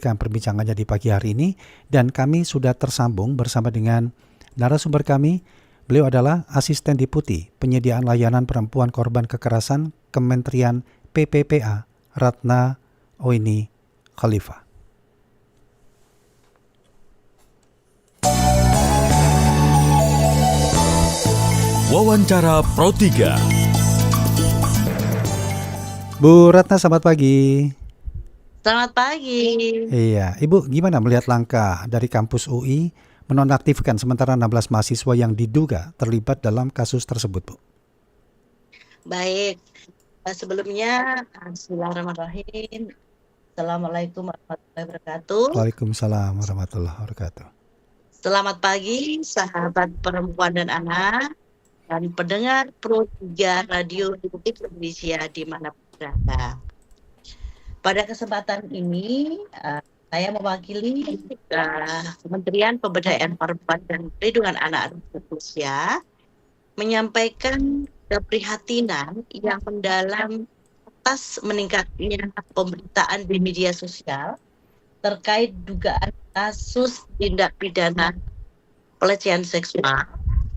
melanjutkan perbincangannya di pagi hari ini dan kami sudah tersambung bersama dengan narasumber kami. Beliau adalah Asisten Deputi Penyediaan Layanan Perempuan Korban Kekerasan Kementerian PPPA, Ratna Oini Khalifah. Wawancara Pro 3. Bu Ratna, selamat pagi. Selamat pagi. Iya, Ibu gimana melihat langkah dari kampus UI menonaktifkan sementara 16 mahasiswa yang diduga terlibat dalam kasus tersebut, Bu? Baik, sebelumnya Bismillahirrahmanirrahim. Assalamualaikum warahmatullahi wabarakatuh. Waalaikumsalam warahmatullahi wabarakatuh. Selamat pagi sahabat perempuan dan anak dan pendengar Pro 3 Radio Republik Indonesia di mana berada. Pada kesempatan ini saya mewakili Kementerian Pemberdayaan Perempuan dan Perlindungan Anak Indonesia menyampaikan keprihatinan yang mendalam atas meningkatnya pemberitaan di media sosial terkait dugaan kasus tindak pidana pelecehan seksual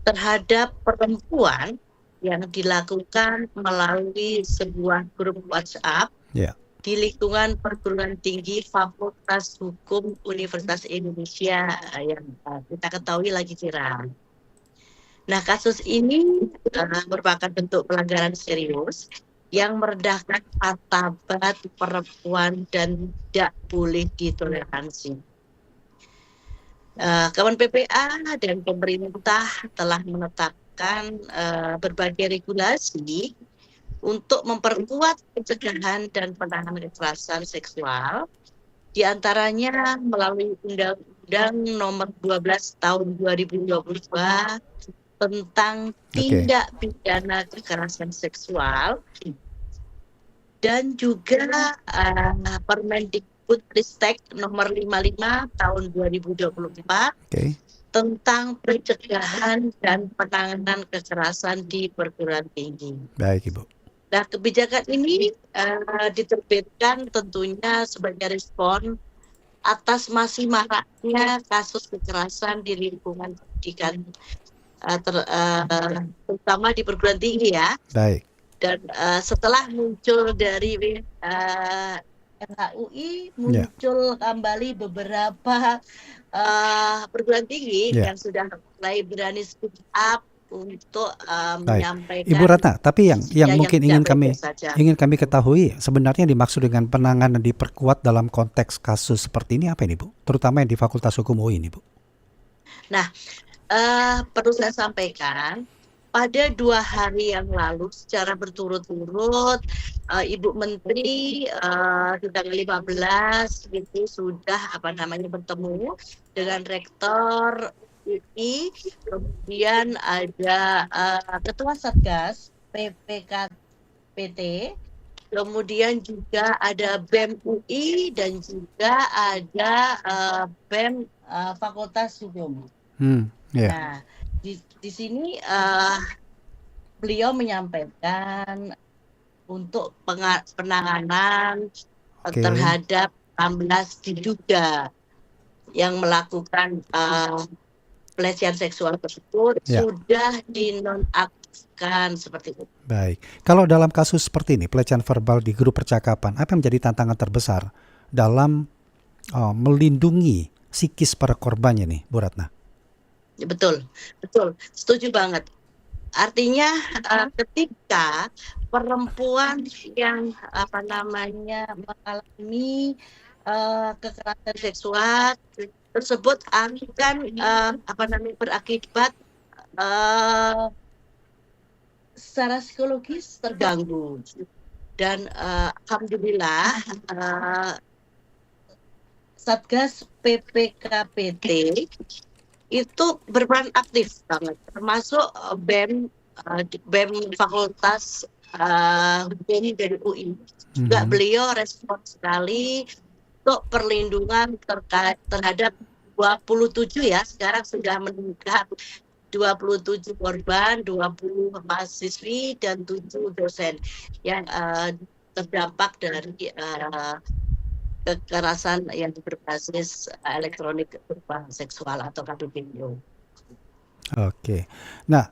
terhadap perempuan yang dilakukan melalui sebuah grup WhatsApp di lingkungan perguruan tinggi Fakultas Hukum Universitas Indonesia yang kita ketahui lagi viral. Nah, kasus ini merupakan bentuk pelanggaran serius yang merendahkan martabat perempuan dan tidak boleh ditoleransi. Kawan PPA dan pemerintah telah menetapkan berbagai regulasi untuk memperkuat pencegahan dan penanganan kekerasan seksual, diantaranya melalui Undang-Undang Nomor 12 Tahun 2022 tentang tindak pidana kekerasan seksual dan juga Permendikbudristek Nomor 55 Tahun 2024 tentang pencegahan dan penanganan kekerasan di perguruan tinggi. Baik, Ibu. Nah, kebijakan ini diterbitkan tentunya sebagai respon atas masih maraknya kasus kekerasan di lingkungan pendidikan, terutama di perguruan tinggi ya. Baik. Dan setelah muncul dari FHUI, muncul kembali beberapa perguruan tinggi yang sudah mulai berani speak up untuk menyampaikan. Ibu Ratna, tapi yang mungkin ingin kami ketahui sebenarnya dimaksud dengan penanganan diperkuat dalam konteks kasus seperti ini apa ini, Bu? Terutama yang di Fakultas Hukum UI ini, Bu. Nah, perlu saya sampaikan pada 2 hari yang lalu secara berturut-turut Ibu Menteri di tanggal 15 gitu sudah bertemu dengan Rektor UI, kemudian ada Ketua Satgas PPKPT, kemudian juga ada BEM UI dan juga ada BEM Fakultas Hukum. Nah, di sini beliau menyampaikan untuk penanganan terhadap 16 diduga yang melakukan pelecehan seksual tersebut sudah dinonaktifkan seperti itu. Baik. Kalau dalam kasus seperti ini, pelecehan verbal di grup percakapan, apa yang menjadi tantangan terbesar dalam melindungi psikis para korbannya nih, Bu Ratna? Betul, setuju banget. Artinya ketika perempuan yang mengalami kekerasan seksual tersebut akan berakibat secara psikologis terganggu dan alhamdulillah Satgas PPKPT itu berperan aktif banget, termasuk BEM Fakultas Hukum dari UI. Juga beliau respon sekali untuk perlindungan terhadap 27 ya, sekarang sudah meningkat 27 korban, 20 mahasiswi dan 7 dosen yang terdampak dari kekerasan yang berbasis elektronik berupa seksual atau KBBIO. Oke. Nah,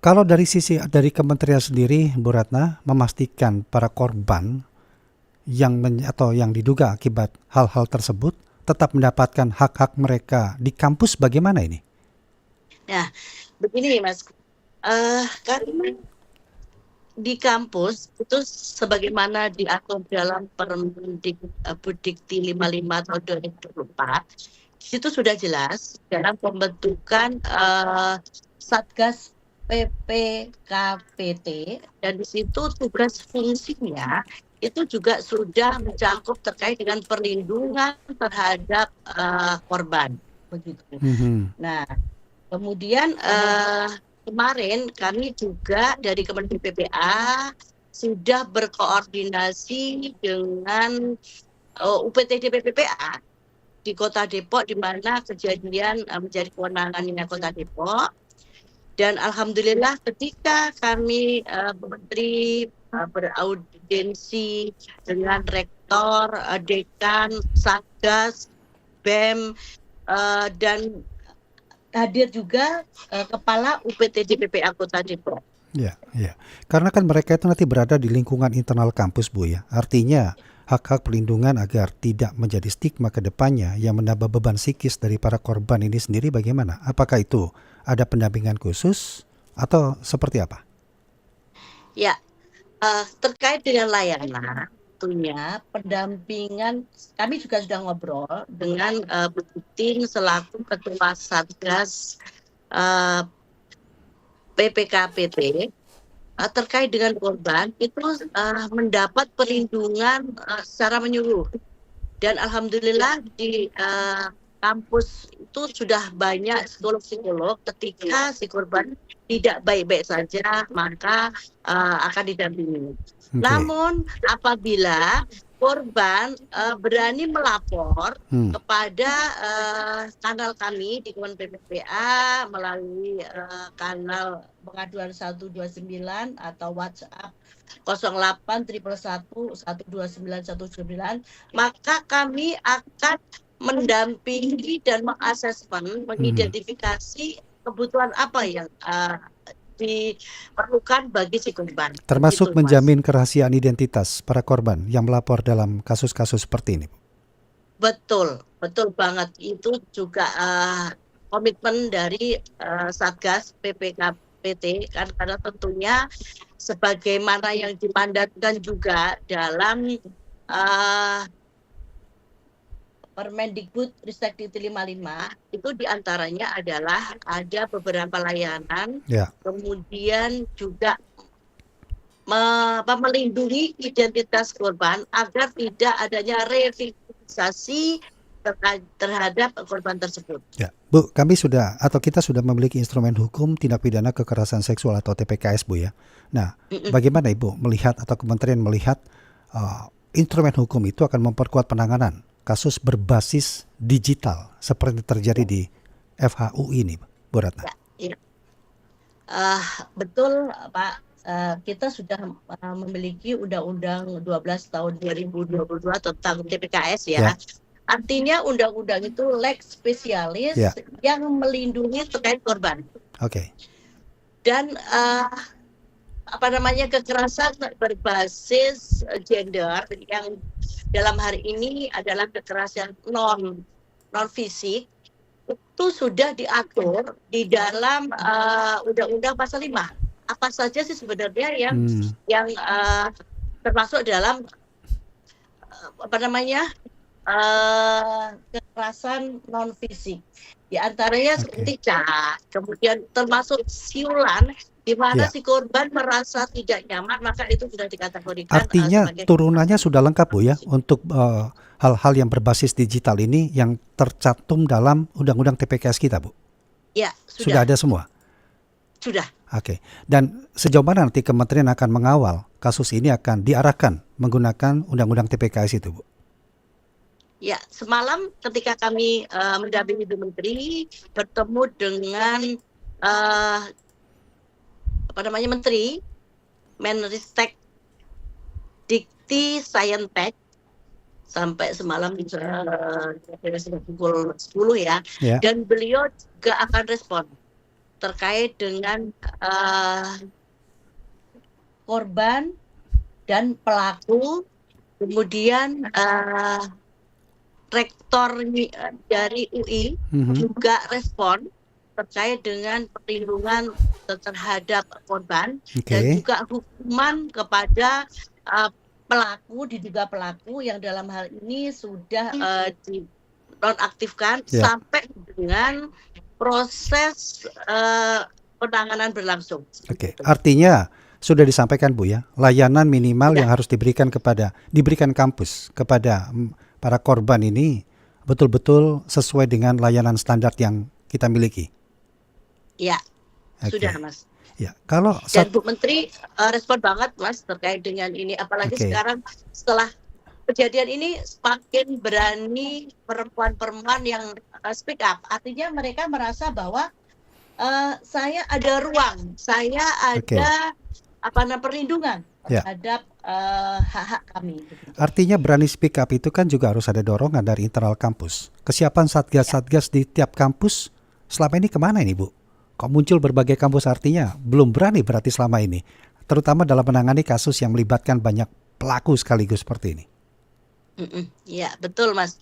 kalau dari kementerian sendiri, Bu Ratna, memastikan para korban atau yang diduga akibat hal-hal tersebut tetap mendapatkan hak-hak mereka di kampus, bagaimana ini? Nah, begini Mas, karena di kampus itu sebagaimana diatur dalam Permendikti 55 tahun 2024, itu sudah jelas dalam pembentukan Satgas PPKPT, dan di situ tugas fungsinya itu juga sudah mencakup terkait dengan perlindungan terhadap korban, begitu. Nah, kemudian kemarin kami juga dari Kementerian PPA sudah berkoordinasi dengan UPTD PPPA di Kota Depok, di mana kejadian menjadi kewenangannya Kota Depok. Dan alhamdulillah ketika kami Menteri beraudiensi dengan rektor, dekan, satgas, BEM, dan hadir juga kepala UPTD PPA Kota Depok. Ya. Karena kan mereka itu nanti berada di lingkungan internal kampus, Bu, ya. Artinya hak-hak perlindungan agar tidak menjadi stigma ke depannya yang menambah beban psikis dari para korban ini sendiri bagaimana? Apakah itu ada pendampingan khusus atau seperti apa? Ya, terkait dengan layanan, tentunya pendampingan kami juga sudah ngobrol dengan Bu Titin selaku Ketua Satgas PPKPT terkait dengan korban itu mendapat perlindungan secara menyeluruh. Dan alhamdulillah di kampus itu sudah banyak psikolog-psikolog, ketika si korban tidak baik-baik saja maka akan didampingi. Namun apabila korban berani melapor kepada kanal kami di Kementerian PPA melalui kanal pengaduan 129 atau WhatsApp 08 111 129 129, maka kami akan mendampingi dan mengasesmen, mengidentifikasi kebutuhan apa yang diperlukan bagi si korban. Termasuk begitu, menjamin kerahasiaan identitas para korban yang melapor dalam kasus-kasus seperti ini. Betul banget. Itu juga komitmen dari Satgas PPKPT, karena tentunya sebagaimana yang dimandatkan juga dalam Permendikbud Ristek 55 itu diantaranya adalah ada beberapa layanan, kemudian juga melindungi identitas korban agar tidak adanya reviktimisasi terhadap korban tersebut. Ya, Bu, kita sudah memiliki instrumen hukum tindak pidana kekerasan seksual atau TPKS, Bu, ya. Nah, bagaimana Ibu melihat atau kementerian melihat instrumen hukum itu akan memperkuat penanganan kasus berbasis digital seperti terjadi di FHU ini, Bu Ratna? Ya. Betul, Pak. Kita sudah memiliki Undang-Undang 12 tahun 2022 tentang TPKS, ya. Artinya undang-undang itu lex spesialis yang melindungi terkait korban. Oke. Dan kekerasan berbasis gender yang dalam hari ini adalah kekerasan non fisik itu sudah diatur di dalam Undang-Undang Pasal 5. Apa saja sih sebenarnya yang termasuk dalam kekerasan non fisik, di antaranya seperti cat, kemudian termasuk siulan, di mana si korban merasa tidak nyaman, maka itu sudah dikategorikan. Artinya turunannya sudah lengkap, Bu, ya, untuk hal-hal yang berbasis digital ini yang tercantum dalam Undang-Undang TPKS kita, Bu? Ya, sudah ada semua? Sudah. Oke. Dan sejauh mana nanti kementerian akan mengawal kasus ini akan diarahkan menggunakan Undang-Undang TPKS itu, Bu? Ya, semalam ketika kami mendampingi Ibu Menteri bertemu dengan Menteri Menristek Dikti Saintek, sampai semalam sudah pukul 10 ya. Ya. Dan beliau juga akan respon terkait dengan korban dan pelaku, kemudian rektor dari UI juga respon terkait dengan perlindungan terhadap korban dan juga hukuman kepada diduga pelaku yang dalam hal ini sudah dinonaktifkan sampai dengan proses penanganan berlangsung. Artinya sudah disampaikan Bu ya, layanan minimal yang harus diberikan kampus kepada para korban ini betul-betul sesuai dengan layanan standar yang kita miliki. Ya, sudah Mas. Ya, kalau dan Bu Menteri respon banget Mas terkait dengan ini, apalagi sekarang setelah kejadian ini semakin berani perempuan-perempuan yang speak up, artinya mereka merasa bahwa saya ada ruang, saya ada perlindungan terhadap hak-hak kami. Artinya berani speak up itu kan juga harus ada dorongan dari internal kampus. Kesiapan satgas-satgas di tiap kampus selama ini kemana ini Bu? Kok muncul berbagai kampus, artinya belum berani berarti selama ini, terutama dalam menangani kasus yang melibatkan banyak pelaku sekaligus seperti ini. Ya betul Mas,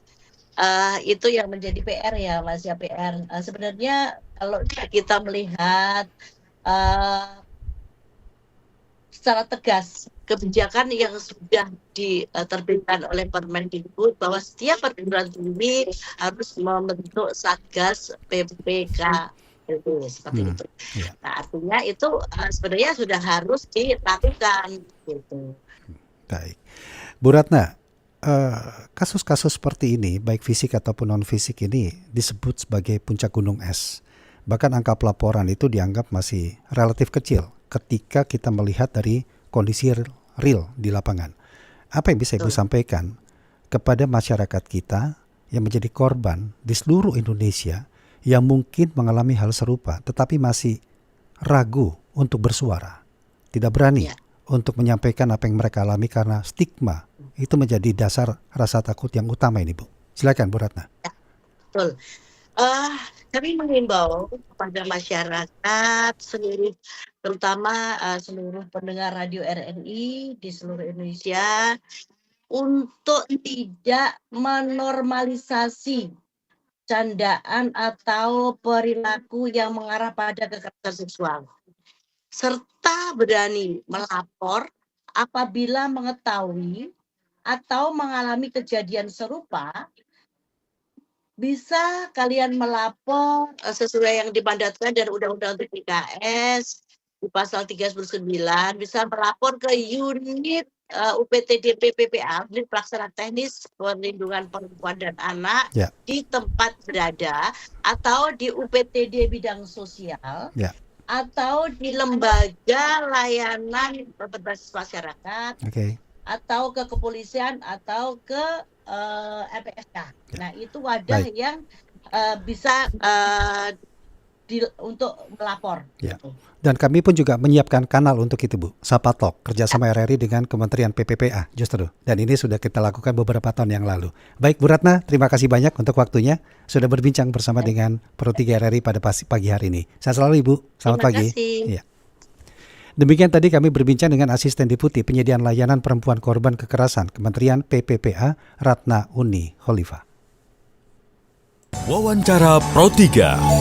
itu yang menjadi PR ya Mas ya, PR. Sebenarnya kalau kita melihat secara tegas kebijakan yang sudah diterbitkan oleh Permendikbud bahwa setiap perguruan tinggi harus membentuk satgas PPK. Seperti itu. Nah, artinya itu sebenarnya sudah harus dilakukan gitu. Baik. Bu Ratna, kasus-kasus seperti ini baik fisik ataupun non fisik ini disebut sebagai puncak gunung es. Bahkan angka pelaporan itu dianggap masih relatif kecil ketika kita melihat dari kondisi real di lapangan. Apa yang bisa Ibu sampaikan kepada masyarakat kita yang menjadi korban di seluruh Indonesia yang mungkin mengalami hal serupa tetapi masih ragu untuk bersuara, tidak berani untuk menyampaikan apa yang mereka alami karena stigma itu menjadi dasar rasa takut yang utama ini Bu. Silakan Bu Ratna. Betul. Kami mengimbau kepada masyarakat terutama seluruh pendengar radio RNI di seluruh Indonesia untuk tidak menormalisasi candaan atau perilaku yang mengarah pada kekerasan seksual, serta berani melapor apabila mengetahui atau mengalami kejadian serupa. Bisa kalian melapor sesuai yang dimandatkan dari Undang-Undang TPKS di pasal 39, bisa melapor ke unit UPTD PPPA, unit pelaksana teknis perlindungan perempuan dan anak di tempat berada, atau di UPTD bidang sosial, atau di lembaga layanan berbasis masyarakat, atau ke kepolisian, atau ke LPSK. Nah, itu wadah yang bisa untuk melapor. Dan kami pun juga menyiapkan kanal untuk itu Bu, Sapa Talk, kerjasama RRI dengan Kementerian PPPA justru. Dan ini sudah kita lakukan beberapa tahun yang lalu. Baik Bu Ratna, terima kasih banyak untuk waktunya sudah berbincang bersama dengan Pro 3 RRI pada pagi hari ini. Sehat selalu Ibu, selamat pagi. Terima kasih. Demikian tadi kami berbincang dengan Asisten Deputi Penyediaan Layanan Perempuan Korban Kekerasan Kementerian PPPA, Ratna Uni Khalifah. Wawancara Pro 3.